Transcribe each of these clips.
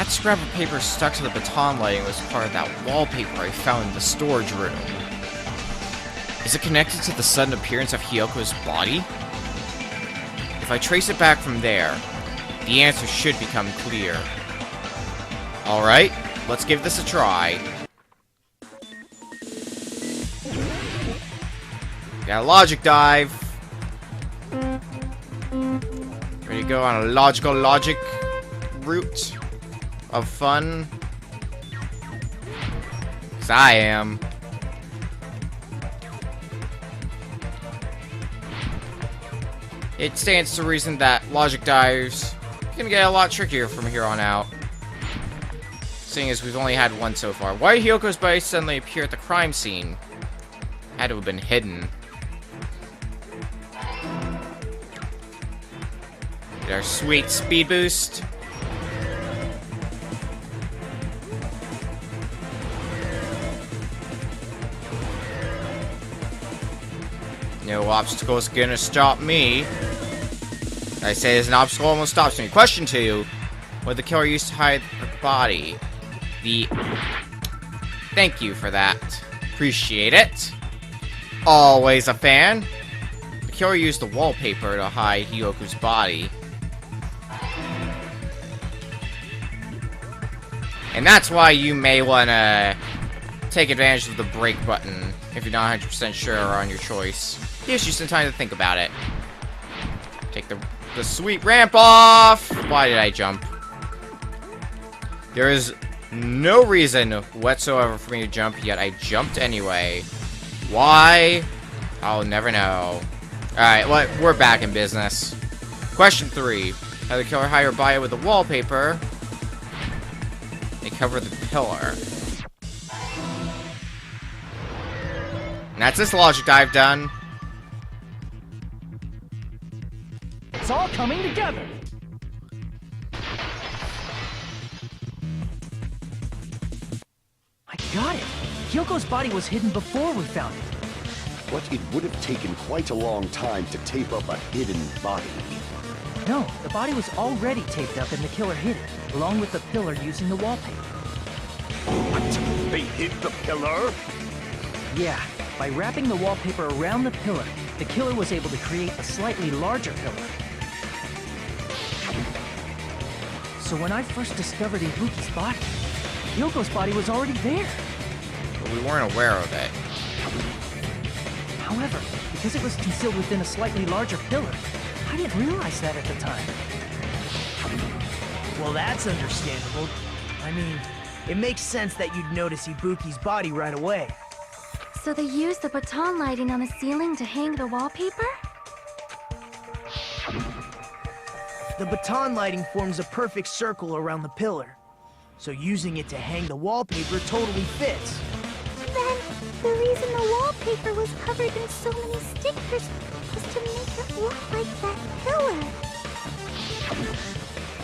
That scrap of paper stuck to the baton lighting was part of that wallpaper I found in the storage room. Is it connected to the sudden appearance of Hyoko's body? If I trace it back from there, the answer should become clear. Alright, let's give this a try. Got a logic dive. Ready to go on a logic route of fun? 'Cause I am. It stands to reason that logic dives are gonna get a lot trickier from here on out. Seeing as we've only had one so far. Why did Hyoko's body suddenly appear at the crime scene? Had to have been hidden. Get our sweet speed boost. No obstacle's gonna stop me. I say there's an obstacle almost stops me. Question 2. What the killer used to hide her body? Thank you for that. Appreciate it. Always a fan. The killer used the wallpaper to hide Hyoko's body. And that's why you may wanna take advantage of the brake button if you're not 100% sure on your choice. Gives you some time to think about it. Take the sweet ramp off! Why did I jump? There is no reason whatsoever for me to jump, yet I jumped anyway. Why? I'll never know. Alright, well, we're back in business. Question 3. How the killer hide her body with the wallpaper? They cover the pillar. And that's this logic dive done. It's all coming together. I got it. Hyoko's body was hidden before we found it. But it would have taken quite a long time to tape up a hidden body. No, the body was already taped up and the killer hid it, along with the pillar using the wallpaper. What? They hid the pillar? Yeah, by wrapping the wallpaper around the pillar, the killer was able to create a slightly larger pillar. So when I first discovered Ibuki's body, Hyoko's body was already there. But we weren't aware of it. However, because it was concealed within a slightly larger pillar, I didn't realize that at the time. Well, that's understandable. I mean, it makes sense that you'd notice Ibuki's body right away. So they used the baton lighting on the ceiling to hang the wallpaper? The baton lighting forms a perfect circle around the pillar. So using it to hang the wallpaper totally fits. Then, the reason the wallpaper was covered in so many stickers was to make it look like that pillar.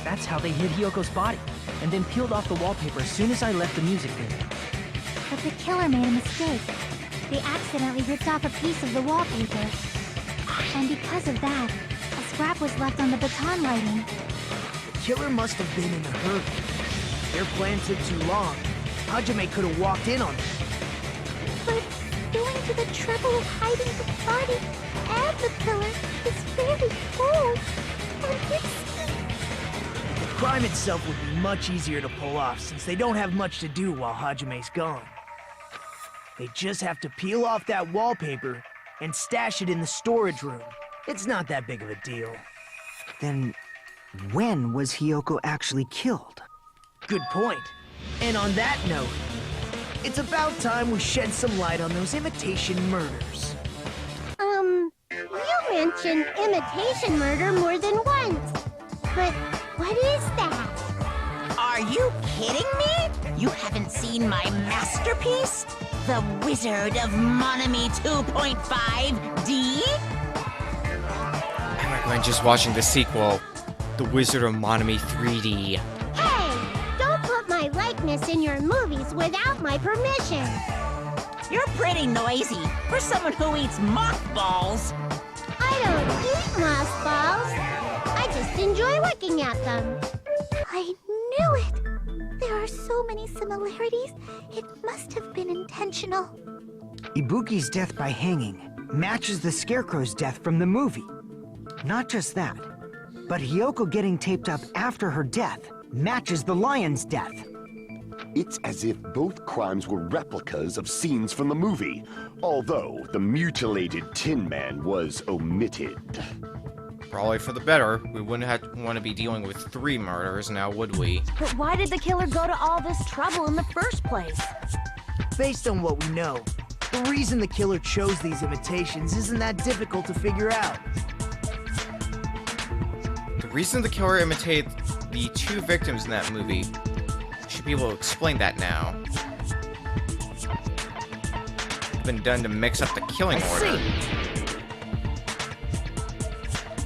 That's how they hid Hyoko's body, and then peeled off the wallpaper as soon as I left the music video. But the killer made a mistake. They accidentally ripped off a piece of the wallpaper. And because of that, a scrap was left on the baton lighting. The killer must have been in a hurry. If their plan took too long, Hajime could have walked in on it. But going to the trouble of hiding the body and the pillar is very bold and risky. The crime itself would be much easier to pull off since they don't have much to do while Hajime's gone. They just have to peel off that wallpaper and stash it in the storage room. It's not that big of a deal. Then, when was Hyoko actually killed? Good point. And on that note, it's about time we shed some light on those imitation murders. You mentioned imitation murder more than once. But what is that? Are you kidding me? You haven't seen my masterpiece? The Wizard of Monami 2.5D? I recommend just watching the sequel, The Wizard of Monami 3D. Hey! Don't put my likeness in your movies without my permission. You're pretty noisy for someone who eats mothballs. I don't eat mothballs. I just enjoy looking at them. I knew it. so many similarities. It must have been intentional. Ibuki's death by hanging matches the Scarecrow's death from the movie. Not just that, but Hiyoko getting taped up after her death matches the lion's death. It's as if both crimes were replicas of scenes from the movie, although the mutilated Tin Man was omitted. Probably for the better. We wouldn't want to be dealing with 3 murders now, would we? But why did the killer go to all this trouble in the first place? Based on what we know, the reason the killer chose these imitations isn't that difficult to figure out. The reason the killer imitated the 2 victims in that movie, should be able to explain that now. It's been done to mix up the killing order.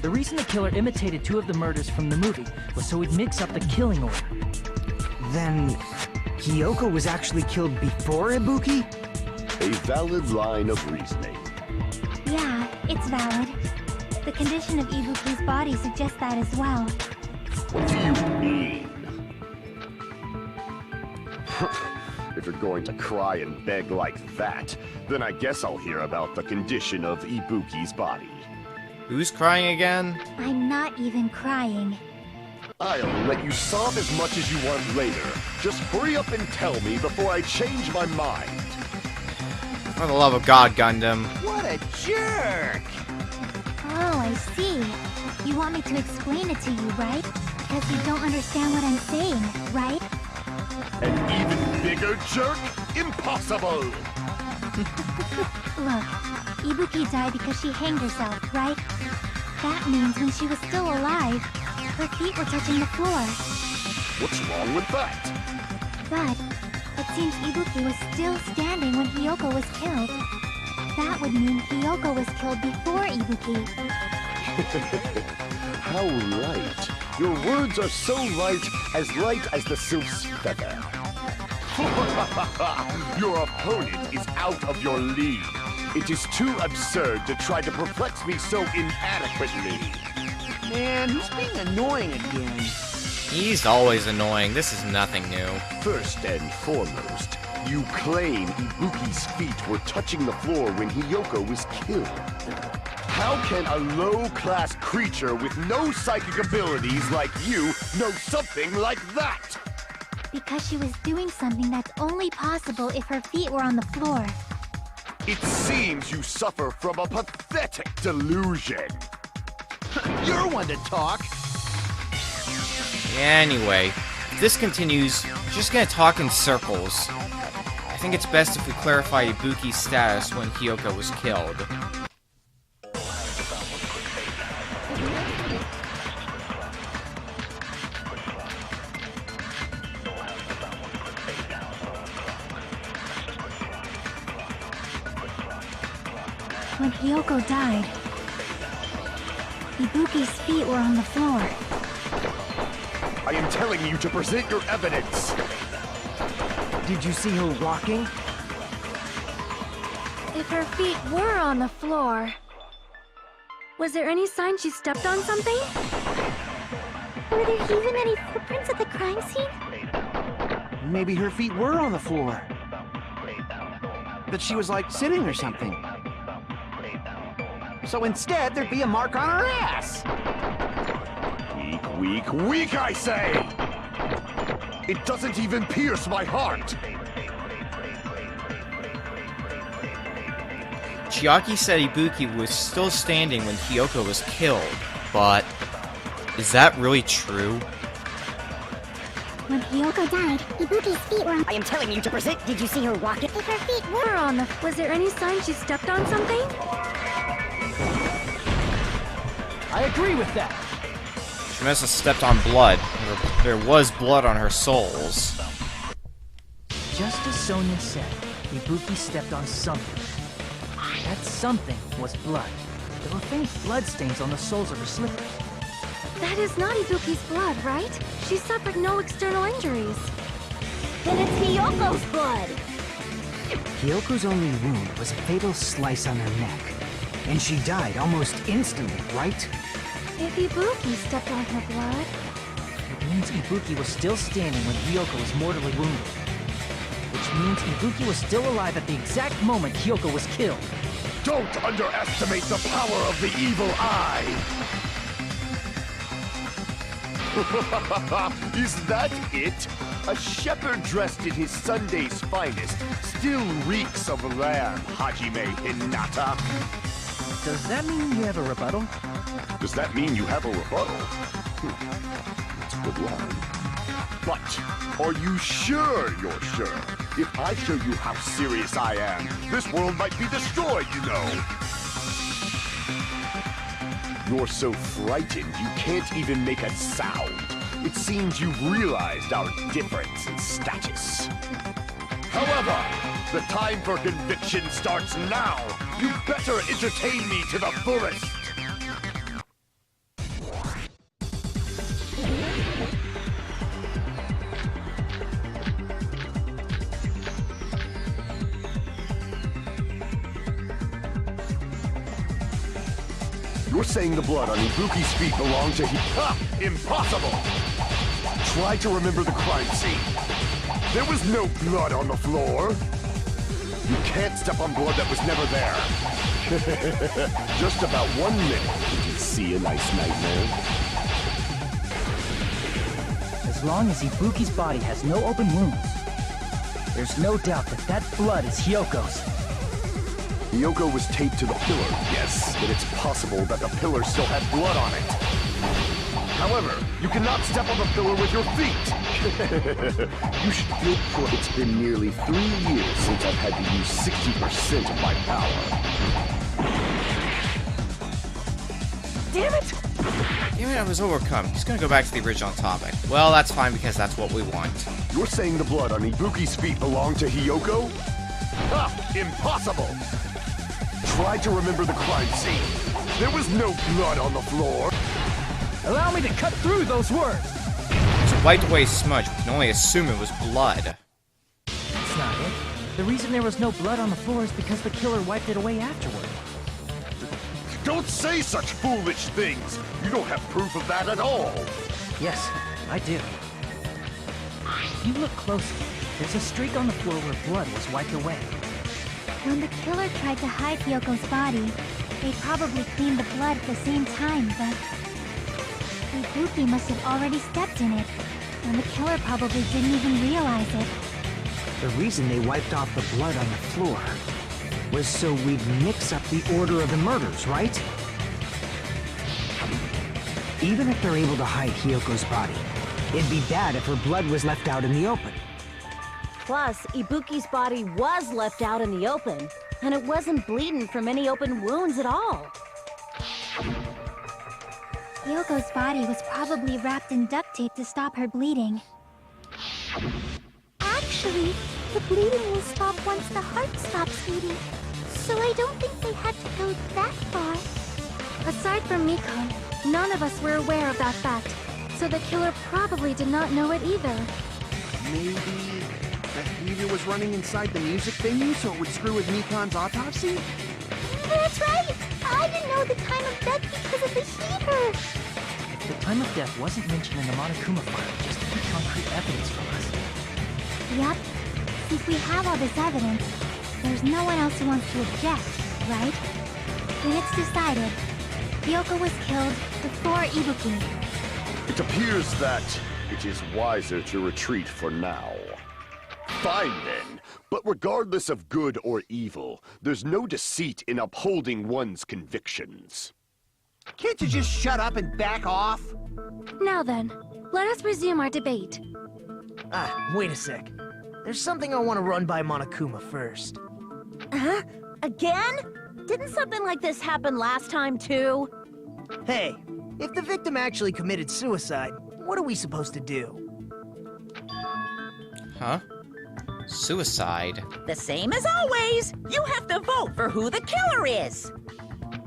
The reason the killer imitated 2 of the murders from the movie was so he'd mix up the killing order. Then, Hiyoko was actually killed before Ibuki? A valid line of reasoning. Yeah, it's valid. The condition of Ibuki's body suggests that as well. What do you mean? If you're going to cry and beg like that, then I guess I'll hear about the condition of Ibuki's body. Who's crying again? I'm not even crying. I'll let you sob as much as you want later. Just hurry up and tell me before I change my mind. For the love of God, Gundam. What a jerk! Oh, I see. You want me to explain it to you, right? Because you don't understand what I'm saying, right? An even bigger jerk? Impossible! Look, Ibuki died because she hanged herself, right? That means when she was still alive, her feet were touching the floor. What's wrong with that? But it seems Ibuki was still standing when Hiyoko was killed. That would mean Hiyoko was killed before Ibuki. How light. Your words are so light as the sylph's feather. Your opponent is out of your league. It is too absurd to try to perplex me so inadequately. Man, who's being annoying again? He's always annoying. This is nothing new. First and foremost, you claim Ibuki's feet were touching the floor when Hiyoko was killed. How can a low-class creature with no psychic abilities like you know something like that? Because she was doing something that's only possible if her feet were on the floor. It seems you suffer from a pathetic delusion. You're one to talk. Anyway, if this continues, we're just gonna talk in circles. I think it's best if we clarify Ibuki's status when Hiyoko was killed. When Hiyoko died, Ibuki's feet were on the floor. I am telling you to present your evidence. Did you see her walking? If her feet were on the floor, was there any sign she stepped on something? Were there even any footprints at the crime scene? Maybe her feet were on the floor. But she was like sitting or something. So instead, there'd be a mark on her ass. Weak, weak, weak, I say! It doesn't even pierce my heart! Chiaki said Ibuki was still standing when Hiyoko was killed, but is that really true? When Hiyoko died, Ibuki's feet were on... I am telling you to present. Did you see her walking? If her feet were on the... Was there any sign she stepped on something? I agree with that. She must have stepped on blood. There was blood on her soles. Just as Sonia said, Ibuki stepped on something. That something was blood. There were faint blood stains on the soles of her slippers. That is not Ibuki's blood, right? She suffered no external injuries. Then it's Hiyoko's blood! Hiyoko's only wound was a fatal slice on her neck. And she died almost instantly, right? If Ibuki stepped on her blood, It means Ibuki was still standing when Hyoko was mortally wounded. Which means Ibuki was still alive at the exact moment Hyoko was killed. Don't underestimate the power of the evil eye! Is that it? A shepherd dressed in his Sunday's finest still reeks of lamb, Hajime Hinata. Does that mean you have a rebuttal? Does that mean you have a rebuttal? That's a good line. But, are you sure you're sure? If I show you how serious I am, this world might be destroyed, you know! You're so frightened you can't even make a sound. It seems you've realized our difference in status. However, the time for conviction starts now! You better entertain me to the fullest! You're saying the blood on Ibuki's feet belonged to Ha! Impossible! Try to remember the crime scene. There was no blood on the floor. You can't step on blood that was never there. Just about 1 minute. Did you see a nice nightmare? As long as Ibuki's body has no open wounds, there's no doubt that that blood is Hyoko's. Hyoko was taped to the pillar, yes, but it's possible that the pillar still had blood on it. However, you cannot step on the pillar with your feet. You should feel poor. It's been nearly 3 years since I've had to use 60% of my power. Damn it! Damn it, I was overcome. He's gonna go back to the original topic. Well, that's fine because that's what we want. You're saying the blood on Ibuki's feet belonged to Hyoko? Ha! Impossible! Try to remember the crime scene. There was no blood on the floor. Allow me to cut through those words! It's a wiped away smudge. We can only assume it was blood. That's not it. The reason there was no blood on the floor is because the killer wiped it away afterward. Don't say such foolish things! You don't have proof of that at all! Yes, I do. If you look closely, there's a streak on the floor where blood was wiped away. When the killer tried to hide Hyoko's body, they probably cleaned the blood at the same time, but Ibuki must have already stepped in it, and the killer probably didn't even realize it. The reason they wiped off the blood on the floor was so we'd mix up the order of the murders, right? Even if they're able to hide Hyoko's body, it'd be bad if her blood was left out in the open. Plus, Ibuki's body was left out in the open, and it wasn't bleeding from any open wounds at all. Hyoko's body was probably wrapped in duct tape to stop her bleeding. Actually, the bleeding will stop once the heart stops beating, so I don't think they had to go that far. Aside from Miko, none of us were aware of that fact, so the killer probably did not know it either. Maybe the heater was running inside the music venue so it would screw with Mikon's autopsy? That's right! I didn't know the time of death because of the heater! The time of death wasn't mentioned in the Monokuma file, just to get concrete evidence from us. Yep. Since we have all this evidence, there's no one else who wants to object, right? Then it's decided. Hyoko was killed before Ibuki. It appears that it is wiser to retreat for now. Fine then, but regardless of good or evil, there's no deceit in upholding one's convictions. Can't you just shut up and back off? Now then, let us resume our debate. Ah, wait a sec. There's something I want to run by Monokuma first. Huh? Again? Didn't something like this happen last time, too? Hey, if the victim actually committed suicide, what are we supposed to do? Huh? Suicide? The same as always. You have to vote for who the killer is.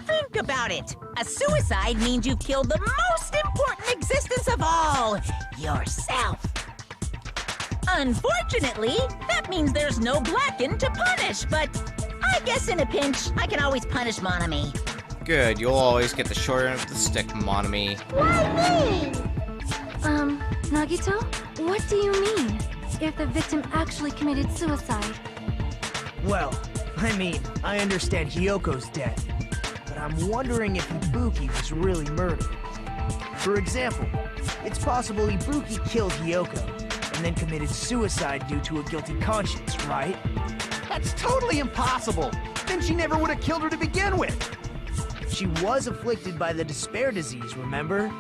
Think about it. A suicide means you've killed the most important existence of all, yourself. Unfortunately, that means there's no Blacken to punish, but I guess in a pinch, I can always punish Monami. Good, you'll always get the short end of the stick, Monami. Why me? Nagito? What do you mean? If the victim actually committed suicide? Well, I mean, I understand Hyoko's death, but I'm wondering if Ibuki was really murdered. For example, it's possible Ibuki killed Hyoko and then committed suicide due to a guilty conscience, right? That's totally impossible. Then she never would have killed her to begin with. She was afflicted by the despair disease, remember?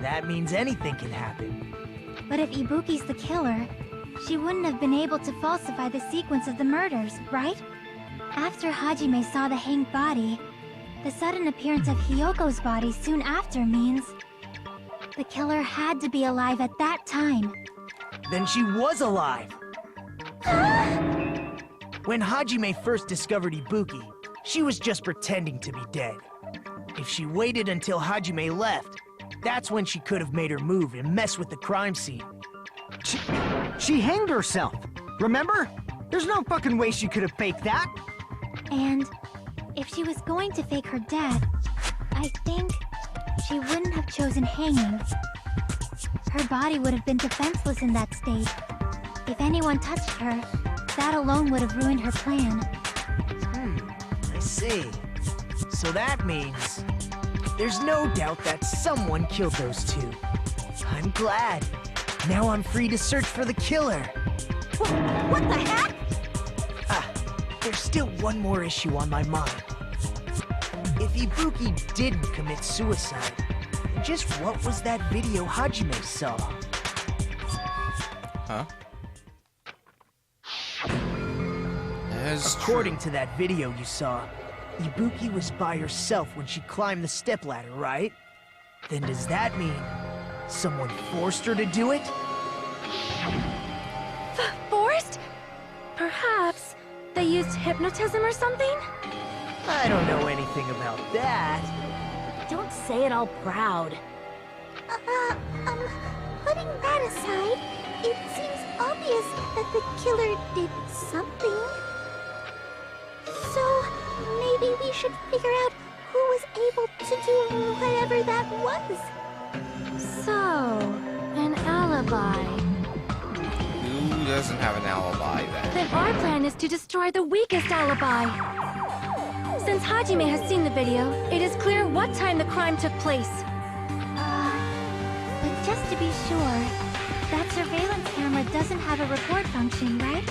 That means anything can happen. But if Ibuki's the killer, she wouldn't have been able to falsify the sequence of the murders, right? After Hajime saw the hanged body, the sudden appearance of Hyoko's body soon after means the killer had to be alive at that time. Then she was alive! When Hajime first discovered Ibuki, she was just pretending to be dead. If she waited until Hajime left, that's when she could have made her move and mess with the crime scene. She hanged herself. Remember? There's no fucking way she could have faked that. And if she was going to fake her death, I think she wouldn't have chosen hanging. Her body would have been defenseless in that state. If anyone touched her, that alone would have ruined her plan. I see. So that means there's no doubt that someone killed those two. I'm glad. Now I'm free to search for the killer. What the heck? There's still one more issue on my mind. If Ibuki didn't commit suicide, then just what was that video Hajime saw? Huh? According to that video you saw, Ibuki was by herself when she climbed the stepladder, right? Then does that mean someone forced her to do it? Forced? Perhaps they used hypnotism or something? I don't know anything about that. Don't say it all proud. Putting that aside, it seems obvious that the killer did something. So, maybe we should figure out who was able to do whatever that was. So, an alibi. Who doesn't have an alibi then? Then our plan is to destroy the weakest alibi. Since Hajime has seen the video, it is clear what time the crime took place. But just to be sure, that surveillance camera doesn't have a record function, right?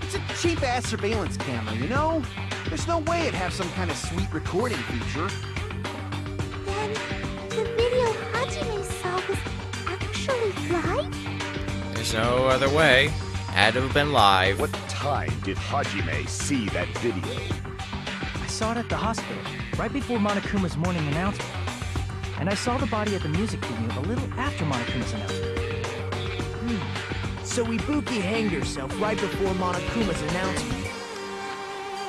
It's a cheap-ass surveillance camera, you know? There's no way it'd have some kind of sweet recording feature. Then, the video Hajime saw was actually live? There's no other way. Had to have been live. What time did Hajime see that video? I saw it at the hospital, right before Monokuma's morning announcement. And I saw the body at the music venue a little after Monokuma's announcement. So Ibuki hanged herself right before Monokuma's announcement.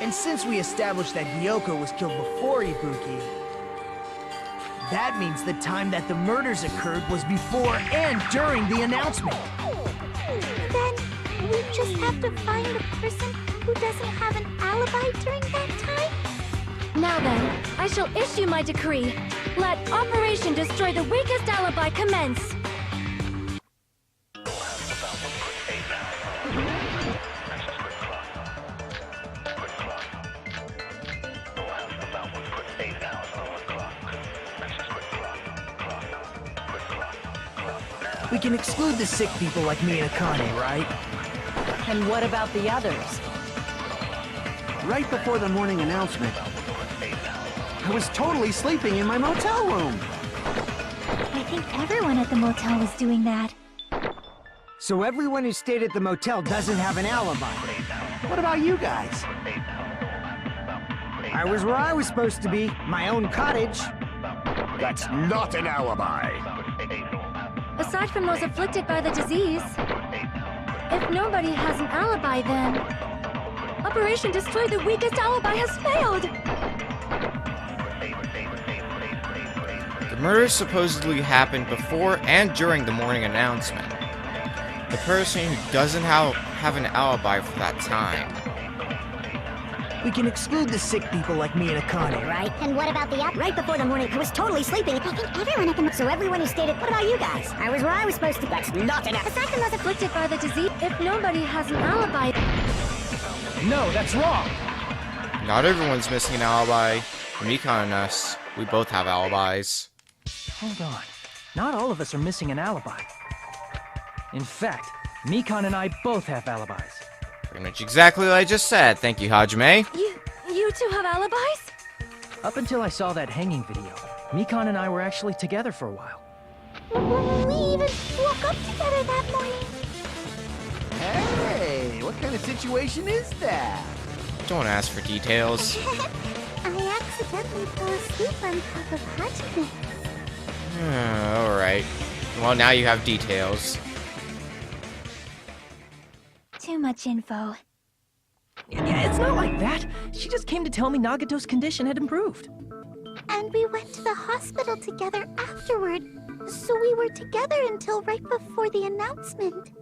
And since we established that Hyoko was killed before Ibuki, that means the time that the murders occurred was before and during the announcement. Then, we just have to find the person who doesn't have an alibi during that time? Now then, I shall issue my decree. Let Operation Destroy the Weakest Alibi commence. We can exclude the sick people like me and Akane, right? And what about the others? Right before the morning announcement, I was totally sleeping in my motel room. I think everyone at the motel was doing that. So everyone who stayed at the motel doesn't have an alibi. What about you guys? I was where I was supposed to be, my own cottage. That's not an alibi. Aside from those afflicted by the disease, if nobody has an alibi, then Operation Destroy the Weakest Alibi has failed! The murders supposedly happened before and during the morning announcement. The person who doesn't have an alibi for that time. We can exclude the sick people like me and Akane. Right? And what about the right before the morning? I was totally sleeping. I think everyone at the so everyone who stayed at. What about you guys? I was where I was supposed to. That's not enough. Aside from those afflicted by the disease, if nobody has an alibi... No, that's wrong! Not everyone's missing an alibi. Mikan and us, we both have alibis. Hold on. Not all of us are missing an alibi. In fact, Mikan and I both have alibis. Pretty much exactly what I just said. Thank you, Hajime. You two have alibis? Up until I saw that hanging video, Mikan and I were actually together for a while. We even woke up together that morning. Hey, what kind of situation is that? Don't ask for details. I accidentally fell asleep on top of Hajime. Alright. Well, now you have details. Too much info. Yeah, it's not like that. She just came to tell me Nagato's condition had improved. And we went to the hospital together afterward. So we were together until right before the announcement.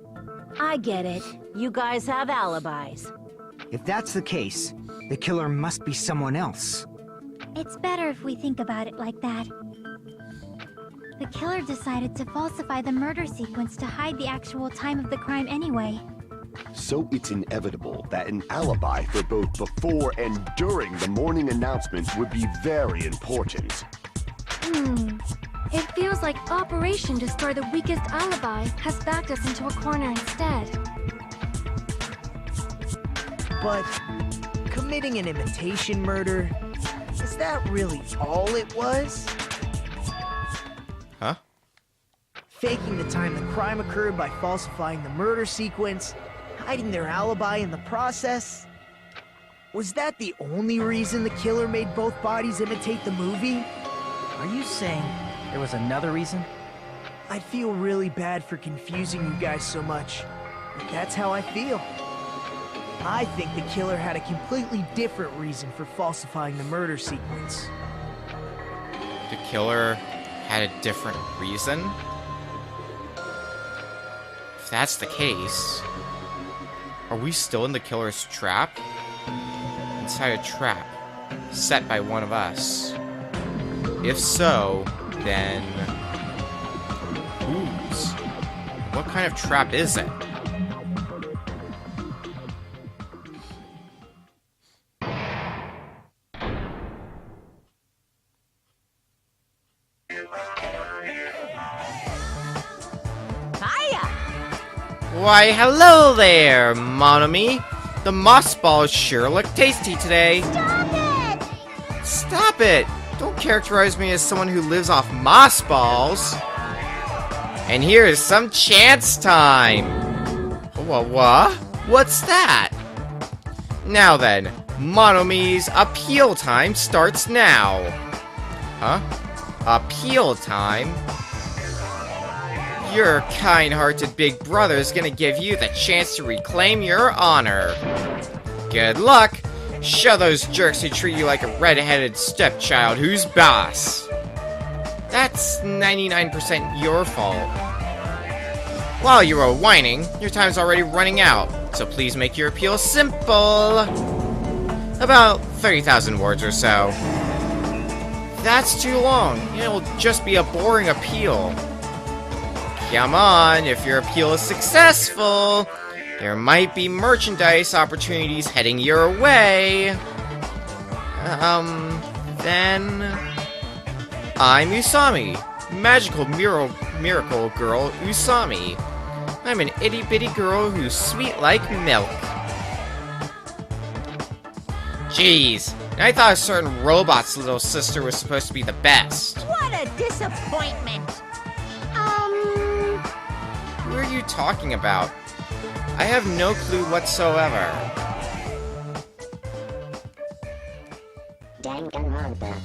I get it. You guys have alibis. If that's the case, the killer must be someone else. It's better if we think about it like that. The killer decided to falsify the murder sequence to hide the actual time of the crime anyway. So it's inevitable that an alibi for both before and during the morning announcement would be very important. It feels like Operation Destroy the Weakest Alibi has backed us into a corner instead. But committing an imitation murder, is that really all it was? Huh? Faking the time the crime occurred by falsifying the murder sequence, hiding their alibi in the process. Was that the only reason the killer made both bodies imitate the movie? Are you saying there was another reason? I'd feel really bad for confusing you guys so much, but that's how I feel. I think the killer had a completely different reason for falsifying the murder sequence. The killer had a different reason? If that's the case, are we still in the killer's trap? Inside a trap set by one of us? If so, then whose? What kind of trap is it? Why, hello there, Monomi. The moss balls sure look tasty today. Stop it! Stop it! Don't characterize me as someone who lives off moss balls. And here is some chance time. What? What's that? Now then, Monomi's appeal time starts now. Huh? Appeal time? Your kind-hearted big brother is gonna give you the chance to reclaim your honor. Good luck! Show those jerks who treat you like a red-headed stepchild who's boss. That's 99% your fault. While you were whining, your time's already running out, so please make your appeal simple. About 30,000 words or so. That's too long. It'll just be a boring appeal. Come on, if your appeal is successful, there might be merchandise opportunities heading your way. Then... I'm Usami. Magical miracle girl Usami. I'm an itty-bitty girl who's sweet like milk. Jeez, I thought a certain robot's little sister was supposed to be the best. What a disappointment! Who are you talking about? I have no clue whatsoever. Danganronpa.